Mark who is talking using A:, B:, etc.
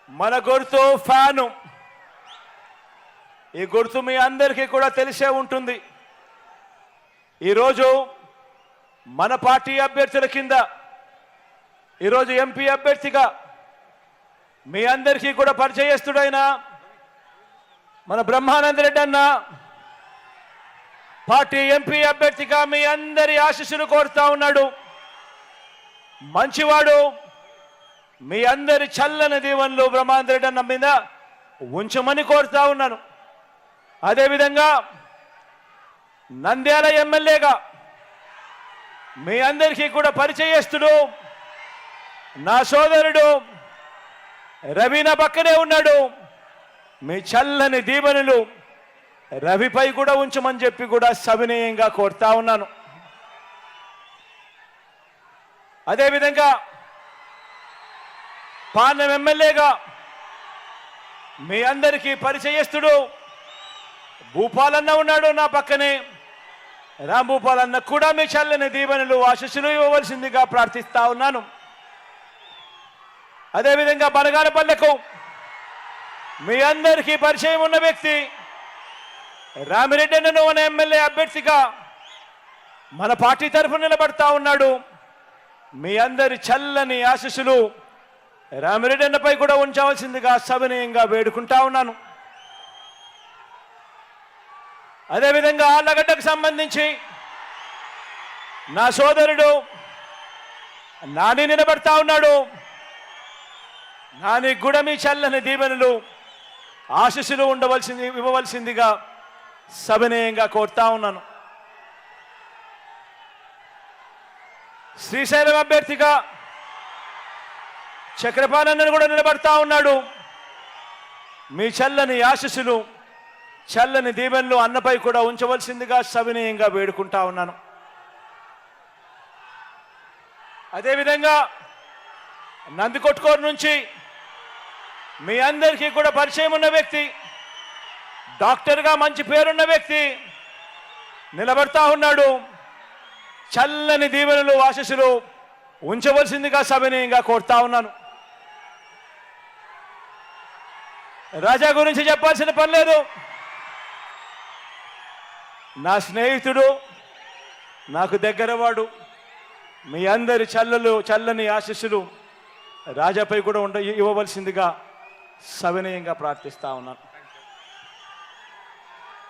A: మన గుర్తు ఫ్యాను. ఈ గుర్తు మీ అందరికీ కూడా తెలిసే ఉంటుంది. ఈరోజు మన పార్టీ అభ్యర్థుల కింద ఈరోజు ఎంపీ అభ్యర్థిగా మీ అందరికీ కూడా పరిచయస్తుడైన మన బ్రహ్మానందరెడ్డి అన్న పార్టీ ఎంపీ అభ్యర్థిగా మీ అందరి ఆశీస్సులు కోరుతా ఉన్నాడు. మంచివాడు, మీ అందరి చల్లని దీవెనలు బ్రహ్మానందరెడ్డి అన్న మీద ఉంచమని కోరుతా ఉన్నాను. అదేవిధంగా నంద్యాల ఎమ్మెల్యేగా మీ అందరికీ కూడా పరిచయస్తుడు నా సోదరుడు రవి నా పక్కనే ఉన్నాడు. మీ చల్లని దీవెనలు రవిపై కూడా ఉంచమని చెప్పి కూడా సవినయంగా కోరుతా ఉన్నాను. అదేవిధంగా పార్లమెంట్ ఎమ్మెల్యేగా మీ అందరికీ పరిచయస్తుడు భూపాలన్న ఉన్నాడు నా పక్కనే. రాంభూపాలన్న కూడా మీ చల్లని దీవెనలు ఆశీస్సులు ఇవ్వవలసిందిగా ప్రార్థిస్తా ఉన్నాను. అదేవిధంగా బనగానపల్లెకు మీ అందరికీ పరిచయం ఉన్న వ్యక్తి రామిరెడ్డి అన్నను మన ఎమ్మెల్యే అభ్యర్థిగా మన పార్టీ తరఫున నిలబడతా ఉన్నాడు. మీ అందరి చల్లని ఆశీస్సులు రామిరెడ్డి అన్నపై కూడా ఉంచవలసిందిగా సవినయంగా వేడుకుంటా ఉన్నాను. అదేవిధంగా ఆళ్లగడ్డకు సంబంధించి నా సోదరుడు నాని నిలబడతా ఉన్నాడు. నాని కూడా మీ చల్లని దీవెనలు ఆశీస్సులు ఇవ్వవలసిందిగా సవినయంగా కోరుతా ఉన్నాను. శ్రీశైలం అభ్యర్థిగా చక్రపాణి కూడా నిలబడతా ఉన్నాడు. మీ చల్లని ఆశీస్సులు చల్లని దీవెనలు అన్నపై కూడా ఉంచవలసిందిగా సవినయంగా వేడుకుంటా ఉన్నాను. అదేవిధంగా నందికొట్కూరు నుంచి మీ అందరికీ కూడా పరిచయం ఉన్న వ్యక్తి, డాక్టర్గా మంచి పేరున్న వ్యక్తి నిలబడతా ఉన్నాడు. చల్లని దీవెనలు ఆశీస్సులు ఉంచవలసిందిగా సవినయంగా కోరుతా ఉన్నాను. రాజా గురించి చెప్పాల్సిన పని లేదు. నా స్నేహితుడు, నాకు దగ్గరవాడు. మీ అందరి చల్లని ఆశీస్సులు రాజాపై కూడా ఇవ్వవలసిందిగా సవినయంగా ప్రార్థిస్తా ఉన్నాను.